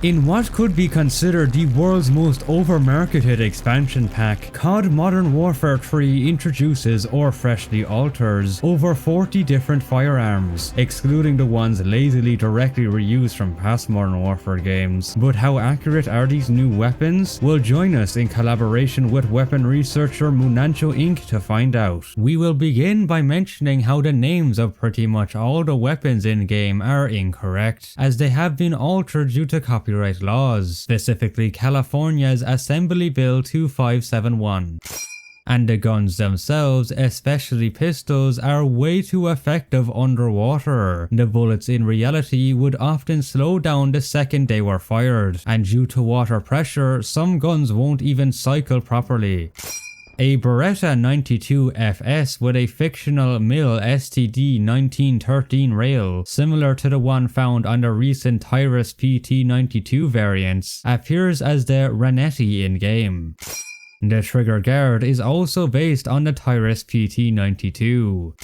In what could be considered the world's most over-marketed expansion pack, COD Modern Warfare 3 introduces or freshly alters over 40 different firearms, excluding the ones lazily directly reused from past Modern Warfare games. But how accurate are these new weapons? Well, join us in collaboration with weapon researcher Munancho Inc. to find out. We will begin by mentioning how the names of pretty much all the weapons in-game are incorrect, as they have been altered due to copyright laws, specifically California's Assembly Bill 2571. And the guns themselves, especially pistols, are way too effective underwater. The bullets in reality would often slow down the second they were fired, and due to water pressure, some guns won't even cycle properly. A Beretta 92 FS with a fictional MIL STD 1913 rail, similar to the one found on the recent Tyrus PT92 variants, appears as the Ranetti in-game. The trigger guard is also based on the Tyrus PT92.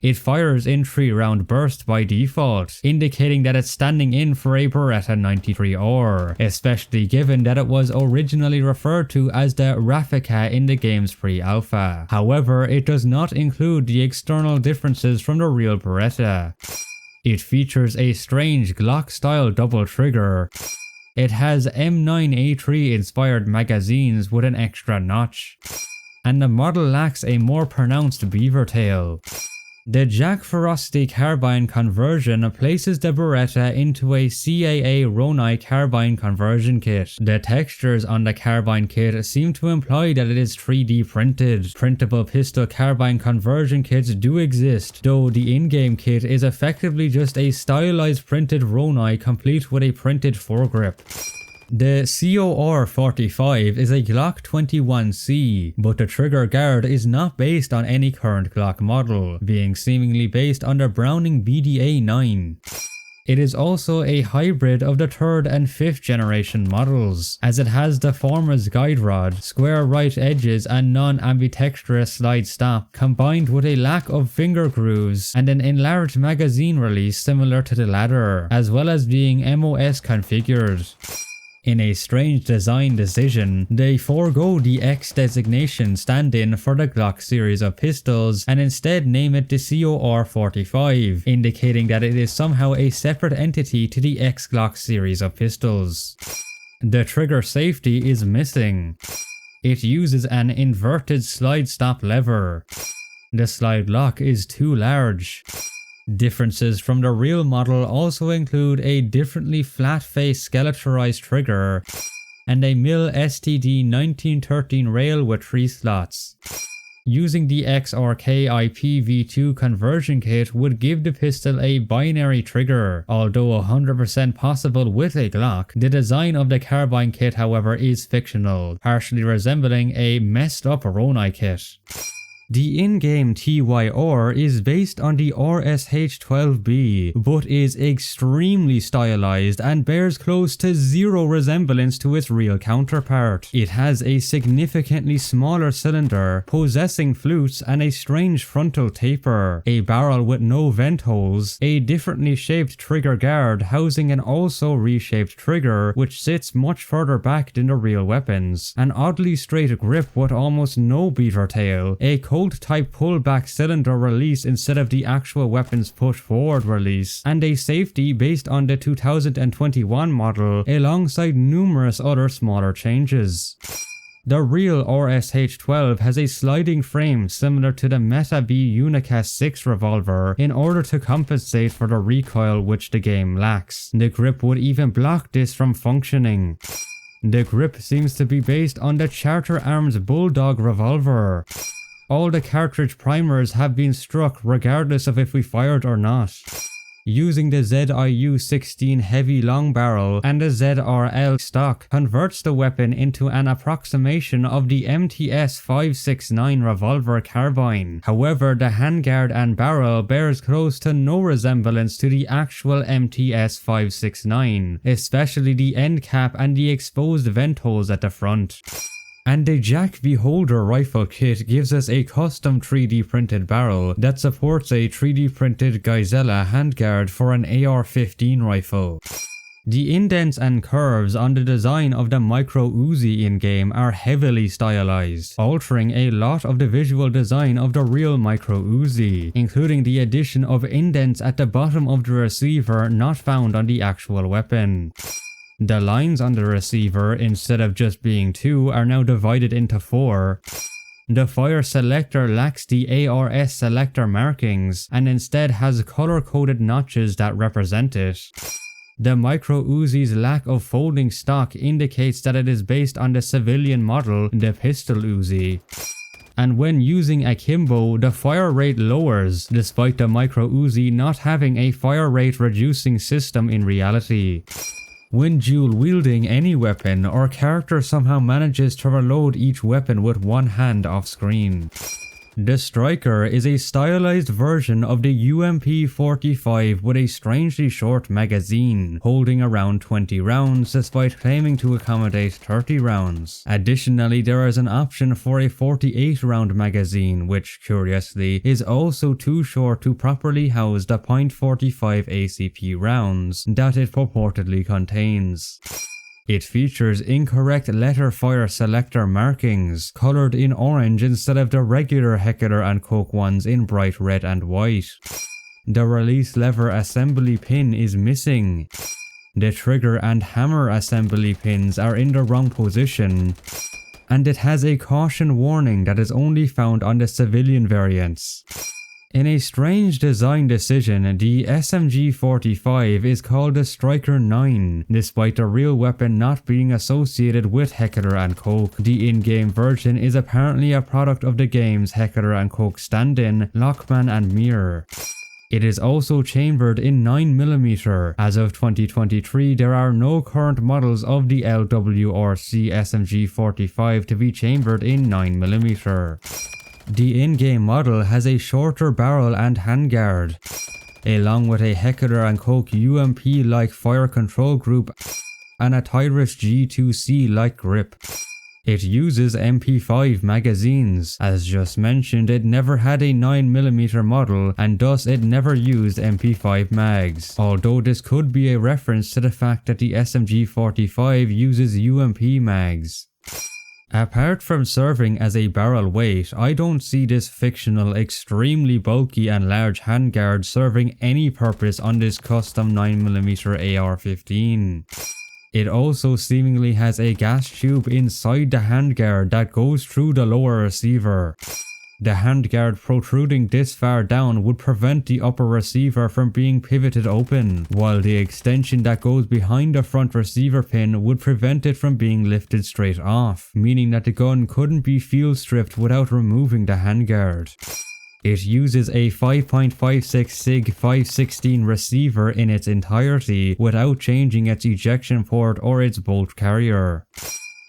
It fires in 3-round burst by default, indicating that it's standing in for a Beretta 93R, especially given that it was originally referred to as the Raffica in the game's pre-alpha. However, it does not include the external differences from the real Beretta. It features a strange Glock-style double trigger. It has M9A3 inspired magazines with an extra notch, and the model lacks a more pronounced beaver tail. The Jack Ferocity carbine conversion places the Beretta into a CAA Ronai carbine conversion kit. The textures on the carbine kit seem to imply that it is 3D printed. Printable pistol carbine conversion kits do exist, though the in-game kit is effectively just a stylized printed Ronai complete with a printed foregrip. The COR-45 is a Glock 21C, but the trigger guard is not based on any current Glock model, being seemingly based on the Browning BDA-9. It is also a hybrid of the 3rd and 5th generation models, as it has the former's guide rod, square right edges and non-ambidextrous slide stop, combined with a lack of finger grooves and an enlarged magazine release similar to the latter, as well as being MOS configured. In a strange design decision, they forego the X designation stand-in for the Glock series of pistols and instead name it the COR-45, indicating that it is somehow a separate entity to the X Glock series of pistols. The trigger safety is missing. It uses an inverted slide stop lever. The slide lock is too large. Differences from the real model also include a differently flat-face skeletorized trigger and a MIL STD 1913 rail with 3 slots. Using the XRK IPv2 conversion kit would give the pistol a binary trigger, although 100% possible with a Glock. The design of the carbine kit, however, is fictional, partially resembling a messed up Ronai kit. The in-game TYR is based on the RSH-12B, but is extremely stylized and bears close to zero resemblance to its real counterpart. It has a significantly smaller cylinder, possessing flutes and a strange frontal taper, a barrel with no vent holes, a differently shaped trigger guard housing an also reshaped trigger which sits much further back than the real weapons, an oddly straight grip with almost no beaver tail, a type pullback cylinder release instead of the actual weapon's push forward release, and a safety based on the 2021 model alongside numerous other smaller changes. The real RSH-12 has a sliding frame similar to the Meta B Unicast 6 revolver in order to compensate for the recoil which the game lacks. The grip would even block this from functioning. The grip seems to be based on the Charter Arms Bulldog revolver. All the cartridge primers have been struck regardless of if we fired or not. Using the ZIU-16 heavy long barrel and the ZRL stock converts the weapon into an approximation of the MTS-569 revolver carbine. However, the handguard and barrel bears close to no resemblance to the actual MTS-569, especially the end cap and the exposed vent holes at the front. And the Jack Beholder rifle kit gives us a custom 3D printed barrel that supports a 3D printed Gizella handguard for an AR-15 rifle. The indents and curves on the design of the micro Uzi in-game are heavily stylized, altering a lot of the visual design of the real micro Uzi, including the addition of indents at the bottom of the receiver not found on the actual weapon. The lines on the receiver, instead of just being 2, are now divided into 4. The fire selector lacks the ARS selector markings and instead has color-coded notches that represent it. The micro Uzi's lack of folding stock indicates that it is based on the civilian model, the pistol Uzi. And when using akimbo, the fire rate lowers, despite the micro Uzi not having a fire rate reducing system in reality. When dual wielding any weapon, our character somehow manages to reload each weapon with one hand off screen. The Striker is a stylized version of the UMP-45 with a strangely short magazine, holding around 20 rounds despite claiming to accommodate 30 rounds. Additionally, there is an option for a 48 round magazine, which, curiously, is also too short to properly house the .45 ACP rounds that it purportedly contains. It features incorrect letter fire selector markings, colored in orange instead of the regular Heckler & Koch ones in bright red and white. The release lever assembly pin is missing. The trigger and hammer assembly pins are in the wrong position. And it has a caution warning that is only found on the civilian variants. In a strange design decision, the SMG-45 is called the Striker 9, despite the real weapon not being associated with Heckler & Koch. The in-game version is apparently a product of the games Heckler & Koch stand-in, Lockman and Mir. It is also chambered in 9mm. As of 2023, there are no current models of the LWRC SMG-45 to be chambered in 9mm. The in-game model has a shorter barrel and handguard, along with a Heckler & Koch UMP-like fire control group and a Tyrus G2C-like grip. It uses MP5 magazines. As just mentioned, it never had a 9mm model and thus it never used MP5 mags, although this could be a reference to the fact that the SMG-45 uses UMP mags. Apart from serving as a barrel weight, I don't see this fictional, extremely bulky and large handguard serving any purpose on this custom 9mm AR-15. It also seemingly has a gas tube inside the handguard that goes through the lower receiver. The handguard protruding this far down would prevent the upper receiver from being pivoted open, while the extension that goes behind the front receiver pin would prevent it from being lifted straight off, meaning that the gun couldn't be field stripped without removing the handguard. It uses a 5.56 SIG 516 receiver in its entirety without changing its ejection port or its bolt carrier.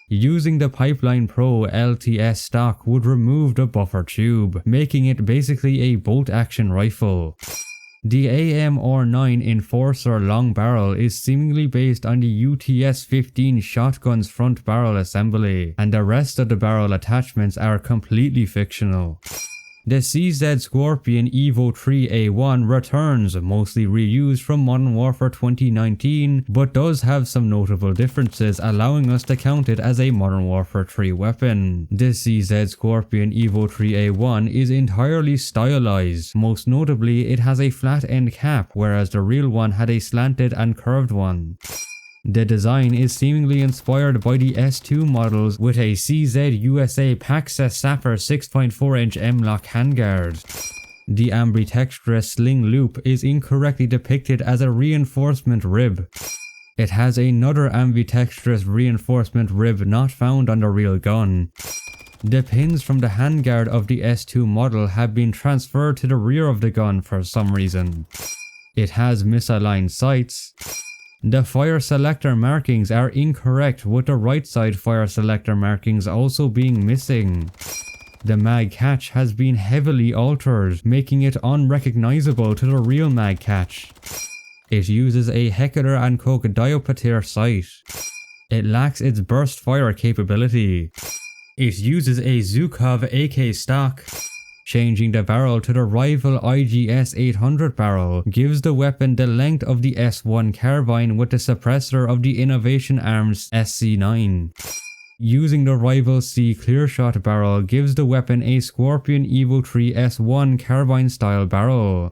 Using the Pipeline Pro LTS stock would remove the buffer tube, making it basically a bolt-action rifle. The AMR-9 Enforcer long barrel is seemingly based on the UTS-15 shotgun's front barrel assembly, and the rest of the barrel attachments are completely fictional. The CZ Scorpion Evo 3A1 returns, mostly reused from Modern Warfare 2019, but does have some notable differences, allowing us to count it as a Modern Warfare 3 weapon. The CZ Scorpion Evo 3A1 is entirely stylized, most notably it has a flat end cap, whereas the real one had a slanted and curved one. The design is seemingly inspired by the S2 models with a CZ USA Paxa Sapper 6.4-inch M-Lock handguard. The ambidextrous sling loop is incorrectly depicted as a reinforcement rib. It has another ambidextrous reinforcement rib not found on the real gun. The pins from the handguard of the S2 model have been transferred to the rear of the gun for some reason. It has misaligned sights. The fire selector markings are incorrect, with the right side fire selector markings also being missing. The mag catch has been heavily altered, making it unrecognizable to the real mag catch. It uses a Heckler & Koch Diopter sight. It lacks its burst fire capability. It uses a Zhukov AK stock. Changing the barrel to the rival IGS 800 barrel gives the weapon the length of the S1 carbine with the suppressor of the Innovation Arms SC9. Using the rival C Clearshot barrel gives the weapon a Scorpion Evo 3 S1 carbine style barrel.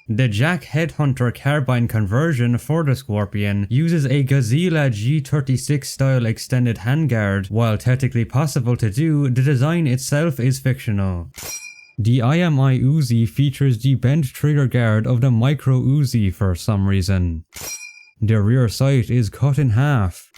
The Jack Headhunter carbine conversion for the Scorpion uses a Gazilla G36 style extended handguard. While technically possible to do, the design itself is fictional. The IMI Uzi features the bent trigger guard of the Micro Uzi for some reason. The rear sight is cut in half.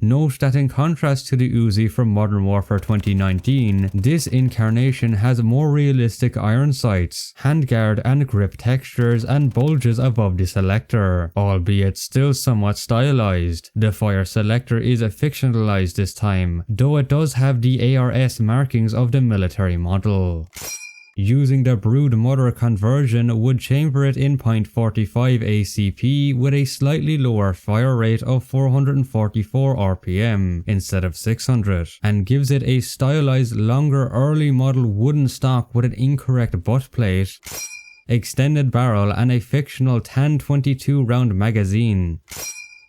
Note that in contrast to the Uzi from Modern Warfare 2019, this incarnation has more realistic iron sights, handguard and grip textures and bulges above the selector, albeit still somewhat stylized. The fire selector is fictionalized this time, though it does have the ARS markings of the military model. Using the Brood Mother conversion would chamber it in .45 ACP with a slightly lower fire rate of 444 RPM instead of 600, and gives it a stylized longer early model wooden stock with an incorrect butt plate, extended barrel and a fictional TAN 22 round magazine.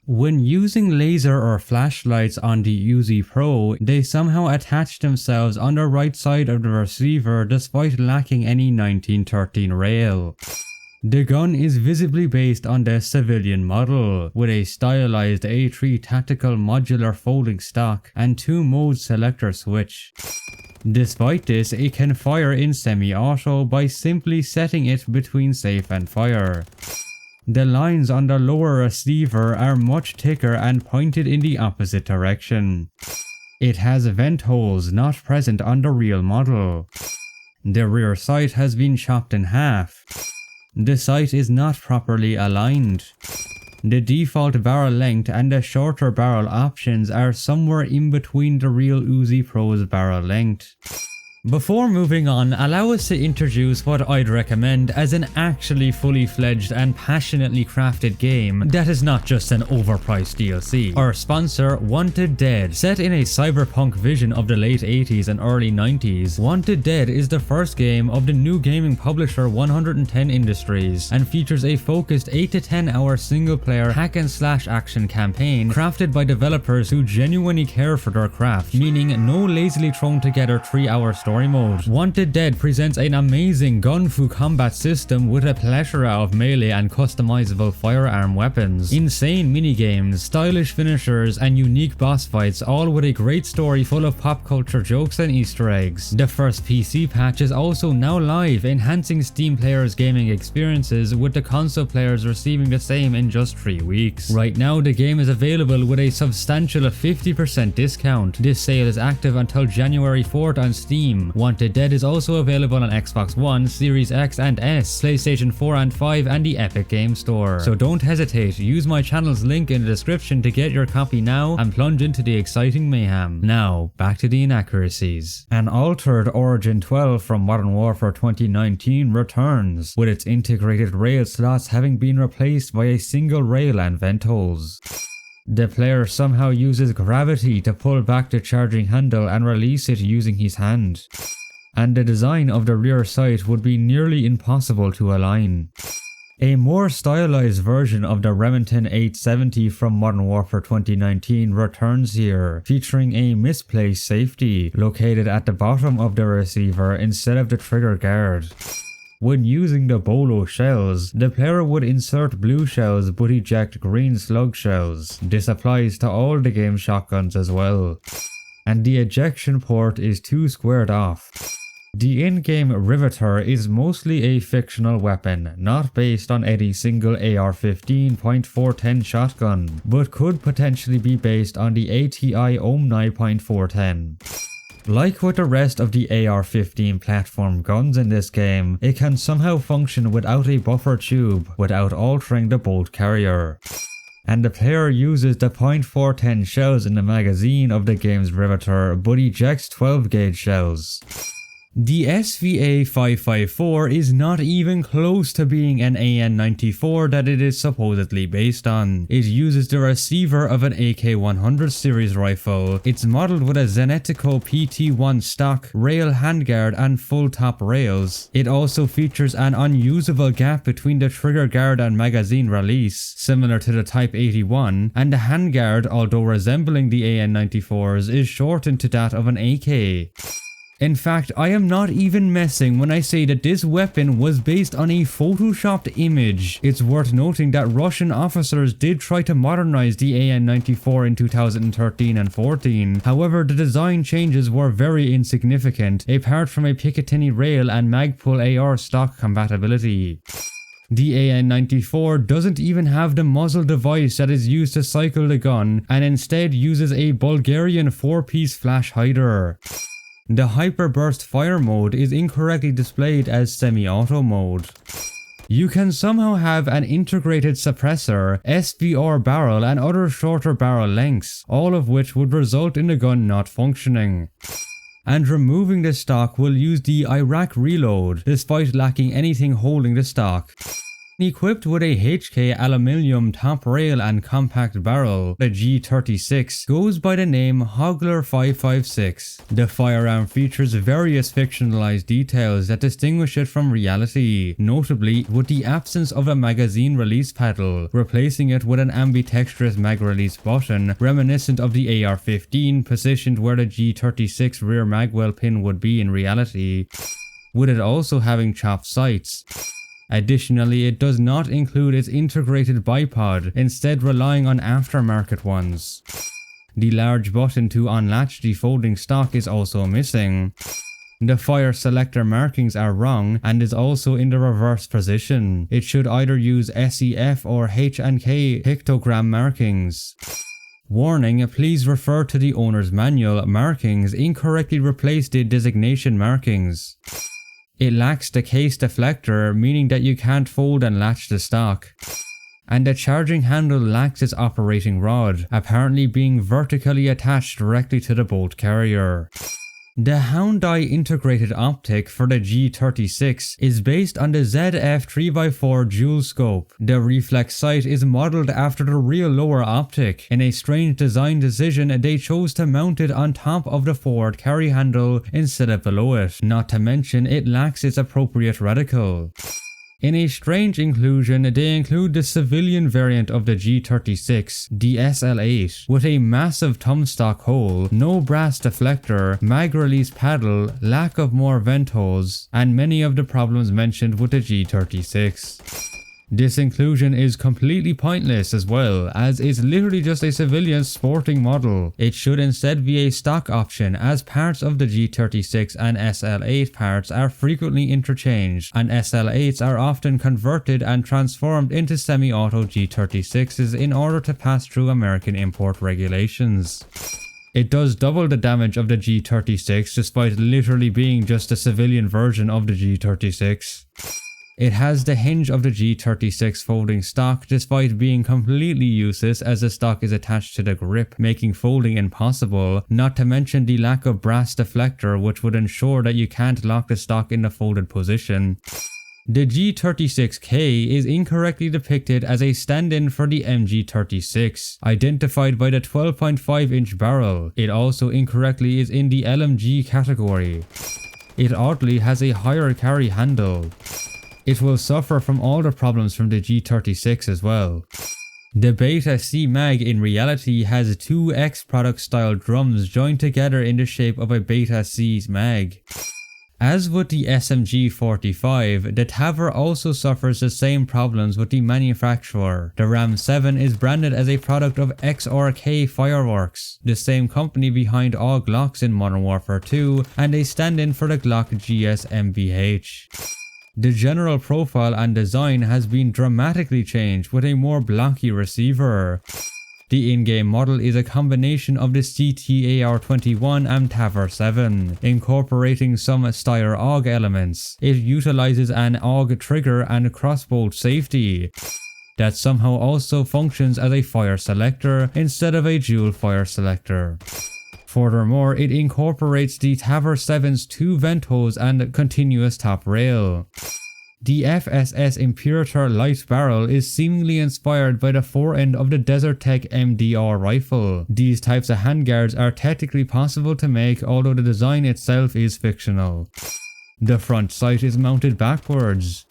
When using laser or flashlights on the Uzi Pro, they somehow attach themselves on the right side of the receiver despite lacking any 1913 rail. The gun is visibly based on the civilian model, with a stylized A3 tactical modular folding stock and 2-mode selector switch. Despite this, it can fire in semi-auto by simply setting it between safe and fire. The lines on the lower receiver are much thicker and pointed in the opposite direction. It has vent holes not present on the real model. The rear sight has been chopped in half. The sight is not properly aligned. The default barrel length and the shorter barrel options are somewhere in between the real Uzi Pro's barrel length. Before moving on, allow us to introduce what I'd recommend as an actually fully fledged and passionately crafted game that is not just an overpriced DLC. Our sponsor, Wanted Dead. Set in a cyberpunk vision of the late 80s and early 90s, Wanted Dead is the first game of the new gaming publisher 110 Industries and features a focused 8 to 10 hour single player hack and slash action campaign crafted by developers who genuinely care for their craft, meaning no lazily thrown together 3-hour story mode. Wanted Dead presents an amazing gun-fu combat system with a plethora of melee and customizable firearm weapons, insane minigames, stylish finishers and unique boss fights, all with a great story full of pop culture jokes and Easter eggs. The first PC patch is also now live, enhancing Steam players' gaming experiences, with the console players receiving the same in just 3 weeks. Right now the game is available with a substantial 50% discount. This sale is active until January 4th on Steam. Wanted Dead is also available on Xbox One, Series X and S, PlayStation 4 and 5 and the Epic Game Store. So don't hesitate, use my channel's link in the description to get your copy now and plunge into the exciting mayhem. Now, back to the inaccuracies. An altered Origin 12 from Modern Warfare 2019 returns, with its integrated rail slots having been replaced by a single rail and vent holes. The player somehow uses gravity to pull back the charging handle and release it using his hand. And the design of the rear sight would be nearly impossible to align. A more stylized version of the Remington 870 from Modern Warfare 2019 returns here, featuring a misplaced safety located at the bottom of the receiver instead of the trigger guard. When using the Bolo shells, the player would insert blue shells but eject green slug shells. This applies to all the game's shotguns as well. And the ejection port is 2 squared off. The in-game Riveter is mostly a fictional weapon, not based on any single AR-15 .410 shotgun, but could potentially be based on the ATI Omni .410. Like with the rest of the AR-15 platform guns in this game, it can somehow function without a buffer tube, without altering the bolt carrier. And the player uses the .410 shells in the magazine of the game's Riveter, but ejects 12 gauge shells. The SVA-554 is not even close to being an AN-94 that it is supposedly based on. It uses the receiver of an AK-100 series rifle. It's modeled with a Zenetico PT-1 stock, rail handguard and full top rails. It also features an unusable gap between the trigger guard and magazine release, similar to the Type 81, and the handguard, although resembling the AN-94's, is shortened to that of an AK. In fact, I am not even messing when I say that this weapon was based on a photoshopped image. It's worth noting that Russian officers did try to modernize the AN-94 in 2013 and 14. However, the design changes were very insignificant, apart from a Picatinny rail and Magpul AR stock compatibility. The AN-94 doesn't even have the muzzle device that is used to cycle the gun, and instead uses a Bulgarian 4-piece flash hider. The hyperburst fire mode is incorrectly displayed as semi-auto mode. You can somehow have an integrated suppressor, SVR barrel and other shorter barrel lengths, all of which would result in the gun not functioning. And removing the stock will use the Iraq reload, despite lacking anything holding the stock. Equipped with a HK aluminium top rail and compact barrel, the G36 goes by the name Hogler 556. The firearm features various fictionalized details that distinguish it from reality, notably with the absence of a magazine release pedal, replacing it with an ambidextrous mag release button reminiscent of the AR-15 positioned where the G36 rear magwell pin would be in reality, with it also having chopped sights. Additionally, it does not include its integrated bipod, instead relying on aftermarket ones. The large button to unlatch the folding stock is also missing. The fire selector markings are wrong and is also in the reverse position. It should either use SEF or H&K pictogram markings. Warning, please refer to the owner's manual. Markings incorrectly replace the designation markings. It lacks the case deflector, meaning that you can't fold and latch the stock. And the charging handle lacks its operating rod, apparently being vertically attached directly to the bolt carrier. The Houndai integrated optic for the G36 is based on the ZF 3x4 dual scope. The reflex sight is modeled after the real lower optic. In a strange design decision, they chose to mount it on top of the forward carry handle instead of below it, not to mention it lacks its appropriate reticle. In a strange inclusion, they include the civilian variant of the G36, the SL8, with a massive thumbstock hole, no brass deflector, mag release paddle, lack of more vent holes, and many of the problems mentioned with the G36. This inclusion is completely pointless as well, as it's literally just a civilian sporting model. It should instead be a stock option, as parts of the G36 and SL8 parts are frequently interchanged, and SL8s are often converted and transformed into semi-auto G36s in order to pass through American import regulations. It does double the damage of the G36 despite literally being just a civilian version of the G36. It has the hinge of the G36 folding stock despite being completely useless as the stock is attached to the grip, making folding impossible, not to mention the lack of brass deflector which would ensure that you can't lock the stock in the folded position. The G36K is incorrectly depicted as a stand-in for the MG36, identified by the 12.5-inch barrel. It also incorrectly is in the LMG category. It oddly has a higher carry handle. It will suffer from all the problems from the G36 as well. The Beta C mag in reality has two X product style drums joined together in the shape of a Beta C mag. As with the SMG-45, the TAVR also suffers the same problems with the manufacturer. The Ram 7 is branded as a product of XRK Fireworks, the same company behind all Glocks in Modern Warfare 2, and a stand-in for the Glock GS-MBH. The general profile and design has been dramatically changed with a more blocky receiver. The in-game model is a combination of the CTAR-21 and TAVR 7, incorporating some Steyr AUG elements. It utilizes an AUG trigger and crossbolt safety that somehow also functions as a fire selector instead of a dual fire selector. Furthermore, it incorporates the Taver 7's 2 vent holes and continuous top rail. The FSS Imperator light barrel is seemingly inspired by the forend of the Desert Tech MDR rifle. These types of handguards are technically possible to make, although the design itself is fictional. The front sight is mounted backwards,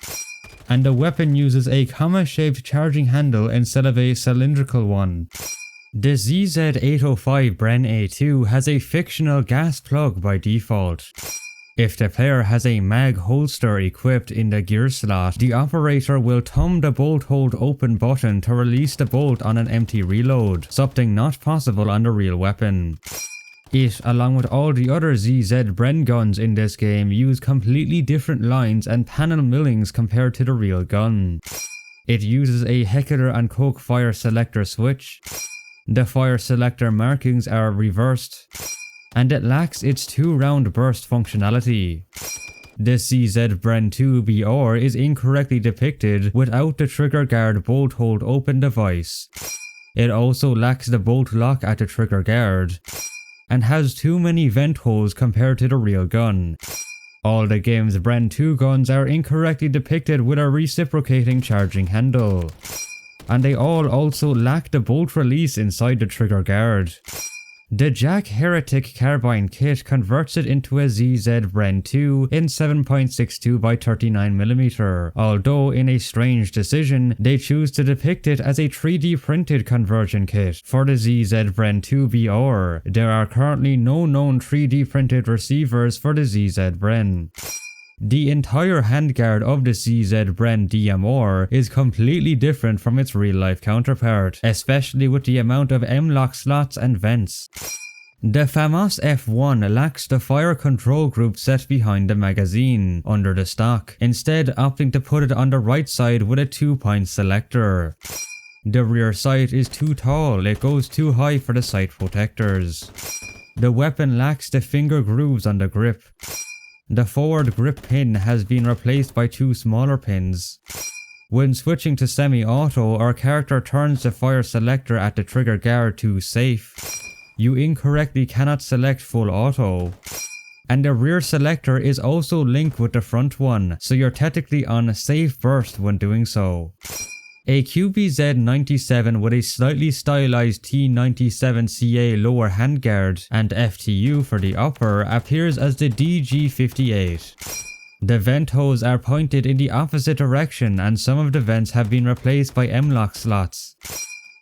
and the weapon uses a comma-shaped charging handle instead of a cylindrical one. The ZZ805 Bren A2 has a fictional gas plug by default. If the player has a mag holster equipped in the gear slot, the operator will thumb the bolt hold open button to release the bolt on an empty reload, something not possible on the real weapon. It, along with all the other ZZ Bren guns in this game, use completely different lines and panel millings compared to the real gun. It uses a Heckler & Koch fire selector switch. The fire selector markings are reversed, and it lacks its 2-round burst functionality. The CZ Bren 2 BR is incorrectly depicted without the trigger guard bolt hold open device. It also lacks the bolt lock at the trigger guard, and has too many vent holes compared to the real gun. All the game's Bren 2 guns are incorrectly depicted with a reciprocating charging handle, and they all also lack the bolt release inside the trigger guard. The Jack Heretic carbine kit converts it into a ZZ Bren 2 in 7.62 by 39mm, although in a strange decision, they choose to depict it as a 3D printed conversion kit for the ZZ Bren 2 BR. There are currently no known 3D printed receivers for the ZZ Bren. The entire handguard of the CZ Bren DMR is completely different from its real-life counterpart, especially with the amount of M-lock slots and vents. The FAMAS F1 lacks the fire control group set behind the magazine, under the stock, instead opting to put it on the right side with a 2-point selector. The rear sight is too tall, it goes too high for the sight protectors. The weapon lacks the finger grooves on the grip. The forward grip pin has been replaced by 2 smaller pins. When switching to semi-auto, our character turns the fire selector at the trigger guard to safe. You incorrectly cannot select full auto. And the rear selector is also linked with the front one, so you're technically on safe burst when doing so. A QBZ-97 with a slightly stylized T97CA lower handguard and FTU for the upper appears as the DG58. The vent holes are pointed in the opposite direction and some of the vents have been replaced by M-lock slots.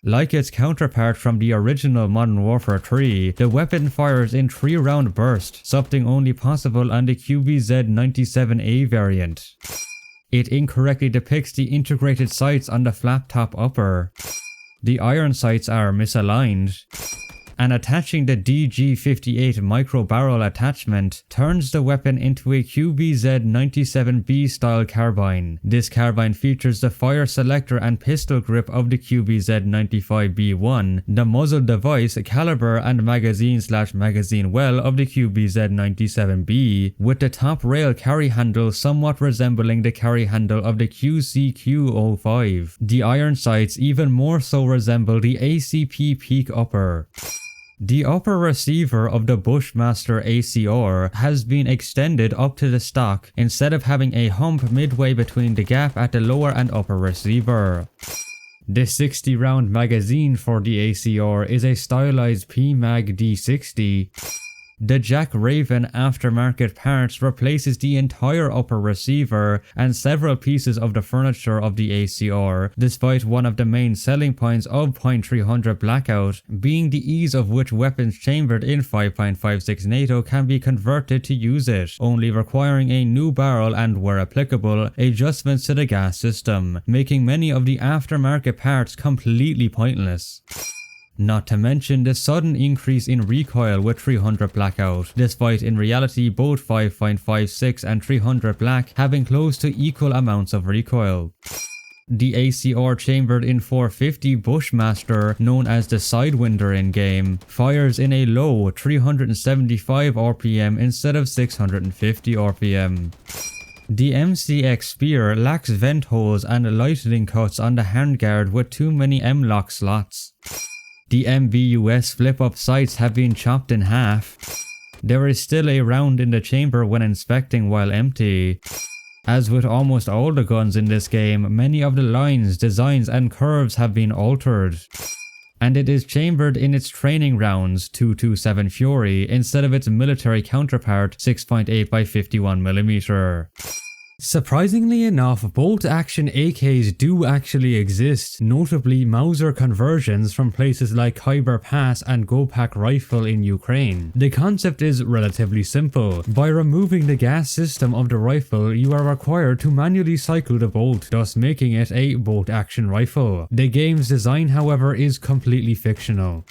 Like its counterpart from the original Modern Warfare 3, the weapon fires in 3-round burst, something only possible on the QBZ-97A variant. It incorrectly depicts the integrated sights on the flap top upper. The iron sights are misaligned. And attaching the DG58 micro barrel attachment turns the weapon into a QBZ-97B style carbine. This carbine features the fire selector and pistol grip of the QBZ-95B1, the muzzle device, caliber and magazine/magazine well of the QBZ-97B, with the top rail carry handle somewhat resembling the carry handle of the QCQ-05. The iron sights even more so resemble the ACP peak upper. The upper receiver of the Bushmaster ACR has been extended up to the stock instead of having a hump midway between the gap at the lower and upper receiver. The 60-round magazine for the ACR is a stylized PMAG D60. The Jack Raven aftermarket parts replaces the entire upper receiver and several pieces of the furniture of the ACR, despite one of the main selling points of .300 Blackout being the ease of which weapons chambered in 5.56 NATO can be converted to use it, only requiring a new barrel and, where applicable, adjustments to the gas system, making many of the aftermarket parts completely pointless. Not to mention the sudden increase in recoil with 300 Blackout, despite in reality both 5.56 and 300 Black having close to equal amounts of recoil. The ACR chambered in 450 Bushmaster, known as the Sidewinder in game, fires in a low 375 RPM instead of 650 RPM. The MCX Spear lacks vent holes and lightning cuts on the handguard with too many M-lock slots. The MBUS flip-up sights have been chopped in half. There is still a round in the chamber when inspecting while empty. As with almost all the guns in this game, many of the lines, designs and curves have been altered. And it is chambered in its training rounds 227 Fury instead of its military counterpart 6.8 by 51mm. Surprisingly enough, bolt-action AKs do actually exist, notably Mauser conversions from places like Khyber Pass and Gopak Rifle in Ukraine. The concept is relatively simple. By removing the gas system of the rifle, you are required to manually cycle the bolt, thus making it a bolt-action rifle. The game's design, however, is completely fictional.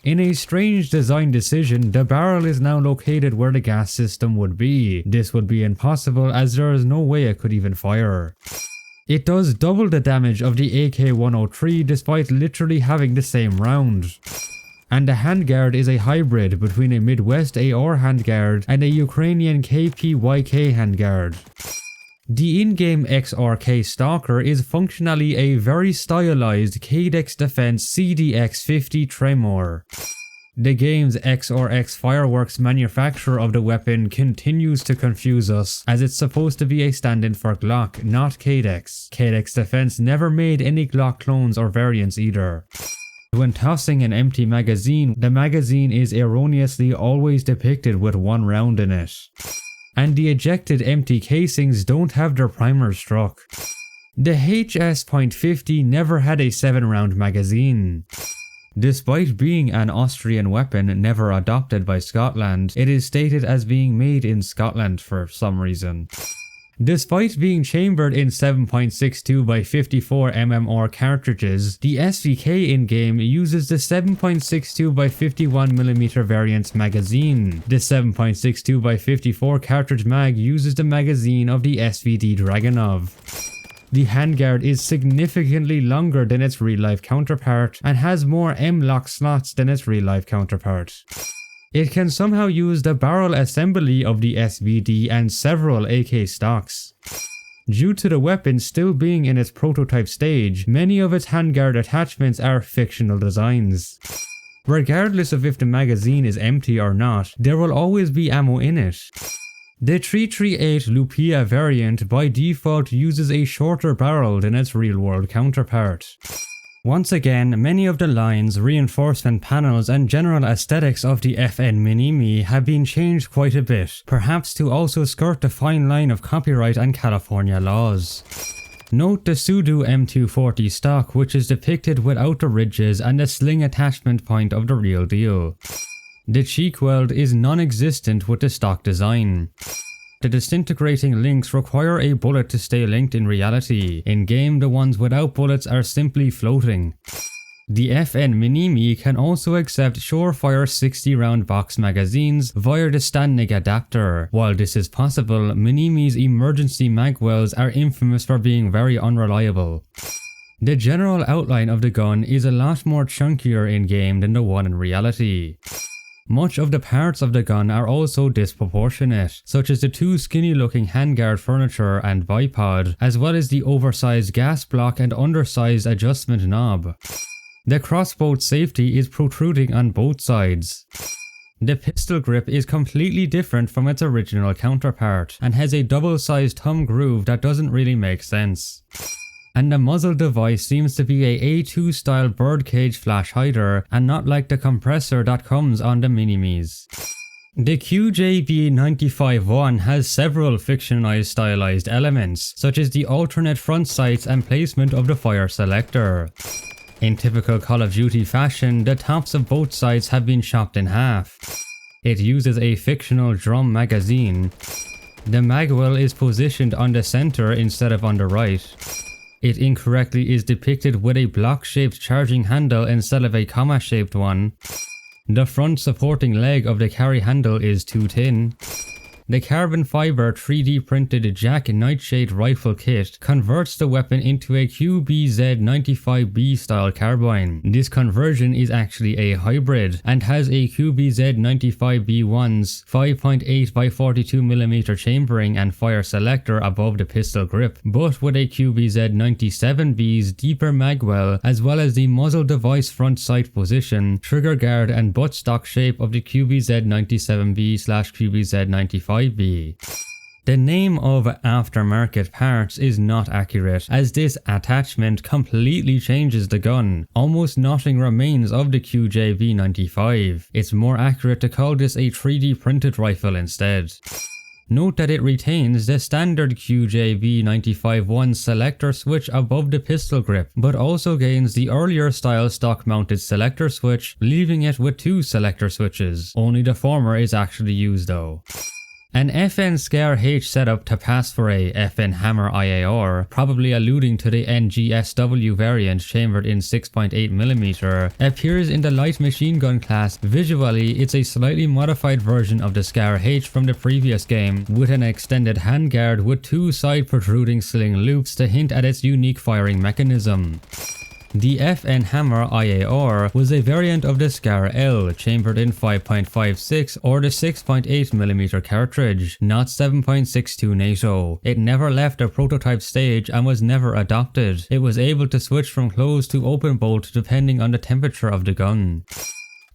In a strange design decision, the barrel is now located where the gas system would be. This would be impossible as there is no way it could even fire. It does double the damage of the AK-103 despite literally having the same round. And the handguard is a hybrid between a Midwest AR handguard and a Ukrainian KPYK handguard. The in-game XRK Stalker is functionally a very stylized KDEX Defense CDX-50 Tremor. The game's XRX Fireworks manufacturer of the weapon continues to confuse us, as it's supposed to be a stand-in for Glock, not KDEX. KDEX Defense never made any Glock clones or variants either. When tossing an empty magazine, the magazine is erroneously always depicted with one round in it. And the ejected empty casings don't have their primers struck. The HS.50 never had a 7-round magazine. Despite being an Austrian weapon never adopted by Scotland, it is stated as being made in Scotland for some reason. Despite being chambered in 7.62 by 54 mmR cartridges, the SVK in-game uses the 7.62 by 51mm variant magazine. The 7.62 by 54 cartridge mag uses the magazine of the SVD Dragunov. The handguard is significantly longer than its real-life counterpart and has more M-lock slots than its real-life counterpart. It can somehow use the barrel assembly of the SVD and several AK stocks. Due to the weapon still being in its prototype stage, many of its handguard attachments are fictional designs. Regardless of if the magazine is empty or not, there will always be ammo in it. The 338 Lupia variant by default uses a shorter barrel than its real-world counterpart. Once again, many of the lines, reinforcement panels and general aesthetics of the FN Minimi have been changed quite a bit, perhaps to also skirt the fine line of copyright and California laws. Note the Sudo M240 stock, which is depicted without the ridges and the sling attachment point of the real deal. The cheek weld is non-existent with the stock design. The disintegrating links require a bullet to stay linked in reality. In game, the ones without bullets are simply floating. The FN Minimi can also accept Surefire 60-round box magazines via the Stannig adapter. While this is possible, Minimi's emergency magwells are infamous for being very unreliable. The general outline of the gun is a lot more chunkier in game than the one in reality. Much of the parts of the gun are also disproportionate, such as the too skinny looking handguard furniture and bipod, as well as the oversized gas block and undersized adjustment knob. The crossbow safety is protruding on both sides. The pistol grip is completely different from its original counterpart, and has a double-sized thumb groove that doesn't really make sense. And the muzzle device seems to be a A2 style birdcage flash hider and not like the compressor that comes on the Minimis. The QJB95-1 has several fictionalized stylized elements, such as the alternate front sights and placement of the fire selector. In typical Call of Duty fashion, the tops of both sights have been chopped in half. It uses a fictional drum magazine. The magwell is positioned on the center instead of on the right. It incorrectly is depicted with a block-shaped charging handle instead of a comma-shaped one. The front supporting leg of the carry handle is too thin. The carbon fiber 3D printed Jack Nightshade rifle kit converts the weapon into a QBZ-95B style carbine. This conversion is actually a hybrid and has a QBZ-95B1's 5.8x42mm chambering and fire selector above the pistol grip, but with a QBZ-97B's deeper magwell as well as the muzzle device front sight position, trigger guard and buttstock shape of the QBZ-97B/QBZ-95B. The name of aftermarket parts is not accurate, as this attachment completely changes the gun. Almost nothing remains of the QJV-95. It's more accurate to call this a 3D printed rifle instead. Note that it retains the standard QJV-95-1 selector switch above the pistol grip, but also gains the earlier style stock mounted selector switch, leaving it with 2 selector switches. Only the former is actually used though. An FN Scar H setup to pass for a FN Hammer IAR, probably alluding to the NGSW variant chambered in 6.8mm, appears in the light machine gun class. Visually, it's a slightly modified version of the Scar H from the previous game, with an extended handguard with 2 side protruding sling loops to hint at its unique firing mechanism. The FN Hammer IAR was a variant of the Scar L, chambered in 5.56 or the 6.8mm cartridge, not 7.62 NATO. It never left the prototype stage and was never adopted. It was able to switch from closed to open bolt depending on the temperature of the gun.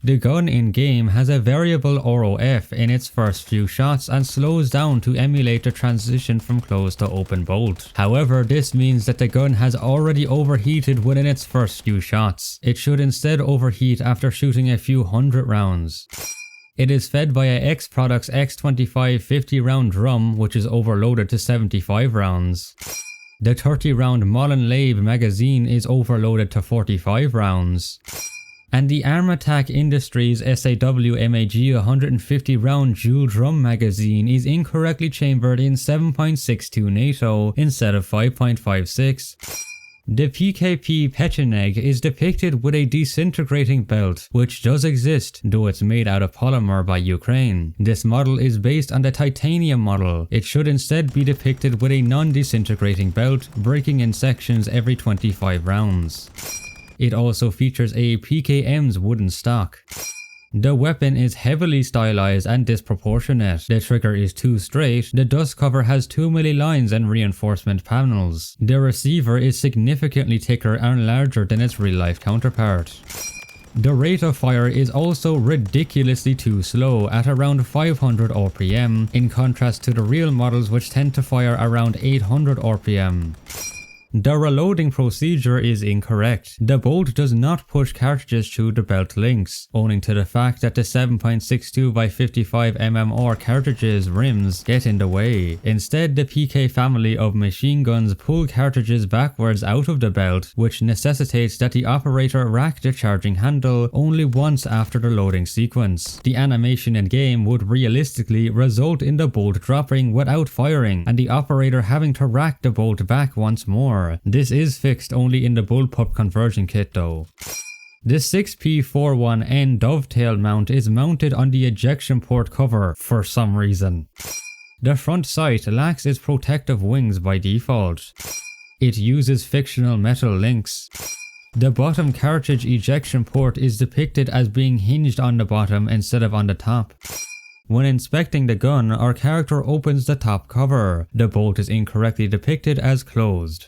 The gun in-game has a variable ROF in its first few shots and slows down to emulate the transition from closed to open bolt. However, this means that the gun has already overheated within its first few shots. It should instead overheat after shooting a few hundred rounds. It is fed by a X Products X25 50 round drum, which is overloaded to 75 rounds. The 30 round Mullen Labe magazine is overloaded to 45 rounds. And the Armatac Industries SAW MAG 150 round dual drum magazine is incorrectly chambered in 7.62 NATO instead of 5.56. The PKP Pecheneg is depicted with a disintegrating belt, which does exist, though it's made out of polymer by Ukraine. This model is based on the titanium model. It should instead be depicted with a non-disintegrating belt, breaking in sections every 25 rounds. It also features a PKM's wooden stock. The weapon is heavily stylized and disproportionate. The trigger is too straight, the dust cover has too many lines and reinforcement panels. The receiver is significantly thicker and larger than its real-life counterpart. The rate of fire is also ridiculously too slow at around 500 RPM, in contrast to the real models which tend to fire around 800 RPM. The reloading procedure is incorrect. The bolt does not push cartridges through the belt links, owing to the fact that the 7.62x55 mmR cartridges rims get in the way. Instead, the PK family of machine guns pull cartridges backwards out of the belt, which necessitates that the operator rack the charging handle only once after the loading sequence. The animation in game would realistically result in the bolt dropping without firing, and the operator having to rack the bolt back once more. This is fixed only in the bullpup conversion kit though. The 6P41N dovetail mount is mounted on the ejection port cover for some reason. The front sight lacks its protective wings by default. It uses fictional metal links. The bottom cartridge ejection port is depicted as being hinged on the bottom instead of on the top. When inspecting the gun, our character opens the top cover. The bolt is incorrectly depicted as closed.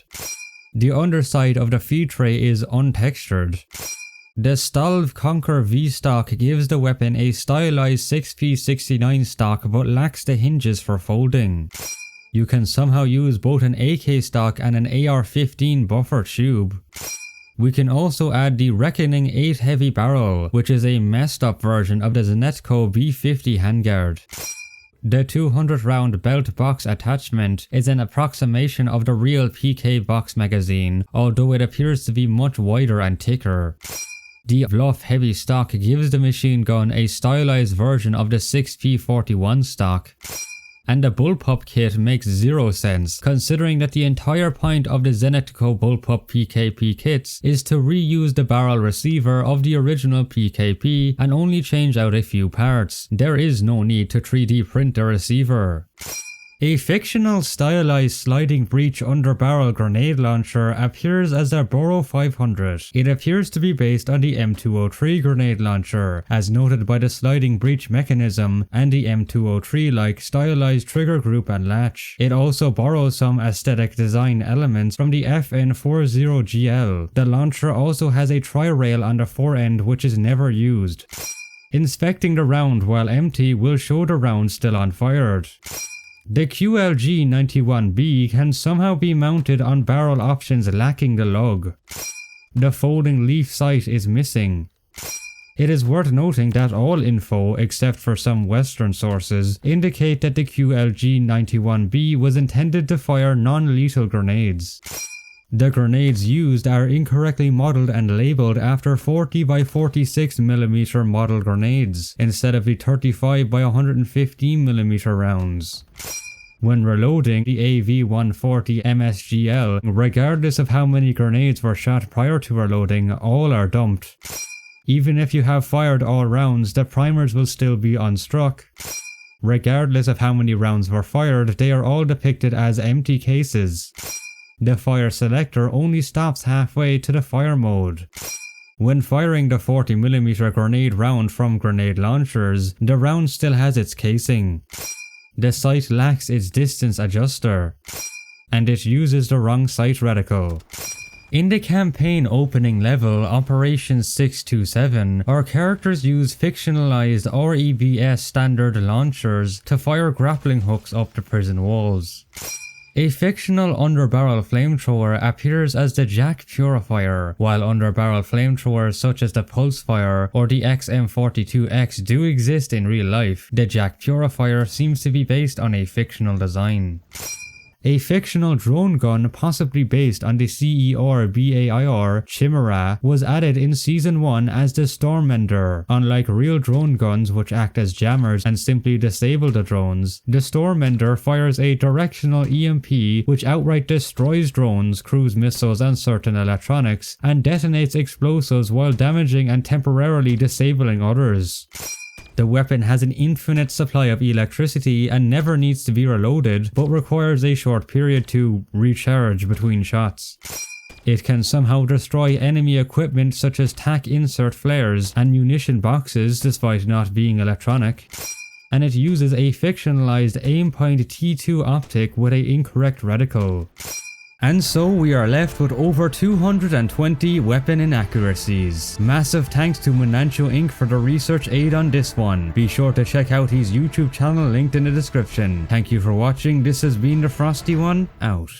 The underside of the feed tray is untextured. The Stalv Conquer V-stock gives the weapon a stylized 6P69 stock but lacks the hinges for folding. You can somehow use both an AK stock and an AR-15 buffer tube. We can also add the Reckoning 8 heavy barrel, which is a messed up version of the Zenetco B50 handguard. The 200 round belt box attachment is an approximation of the real PK box magazine, although it appears to be much wider and thicker. The Bluff heavy stock gives the machine gun a stylized version of the 6P41 stock. And the bullpup kit makes zero sense, considering that the entire point of the Zenitico bullpup PKP kits is to reuse the barrel receiver of the original PKP and only change out a few parts. There is no need to 3D print the receiver. A fictional stylized sliding breech underbarrel grenade launcher appears as the Boro 500. It appears to be based on the M203 grenade launcher, as noted by the sliding breech mechanism and the M203-like stylized trigger group and latch. It also borrows some aesthetic design elements from the FN40GL. The launcher also has a tri-rail on the forend which is never used. Inspecting the round while empty will show the round still unfired. The QLG-91B can somehow be mounted on barrel options lacking the lug. The folding leaf sight is missing. It is worth noting that all info, except for some Western sources, indicate that the QLG-91B was intended to fire non-lethal grenades. The grenades used are incorrectly modeled and labeled after 40 by 46mm model grenades, instead of the 35 by 115mm rounds. When reloading the AV-140 MSGL, regardless of how many grenades were shot prior to reloading, all are dumped. Even if you have fired all rounds, the primers will still be unstruck. Regardless of how many rounds were fired, they are all depicted as empty cases. The fire selector only stops halfway to the fire mode. When firing the 40mm grenade round from grenade launchers, the round still has its casing. The sight lacks its distance adjuster, and it uses the wrong sight reticle. In the campaign opening level, Operation 627, our characters use fictionalized REBS standard launchers to fire grappling hooks up the prison walls. A fictional underbarrel flamethrower appears as the Jack Purifier. While underbarrel flamethrowers such as the Pulsefire or the XM42X do exist in real life, the Jack Purifier seems to be based on a fictional design. A fictional drone gun possibly based on the CER BAIR Chimera was added in Season 1 as the Stormender. Unlike real drone guns which act as jammers and simply disable the drones, the Stormender fires a directional EMP which outright destroys drones, cruise missiles and certain electronics, and detonates explosives while damaging and temporarily disabling others. The weapon has an infinite supply of electricity and never needs to be reloaded, but requires a short period to recharge between shots. It can somehow destroy enemy equipment such as tack insert flares and munition boxes despite not being electronic. And it uses a fictionalized aimpoint T2 optic with an incorrect reticle. And so we are left with over 220 weapon inaccuracies. Massive thanks to Munancho Inc. for the research aid on this one. Be sure to check out his YouTube channel linked in the description. Thank you for watching. This has been the Frosty One, out.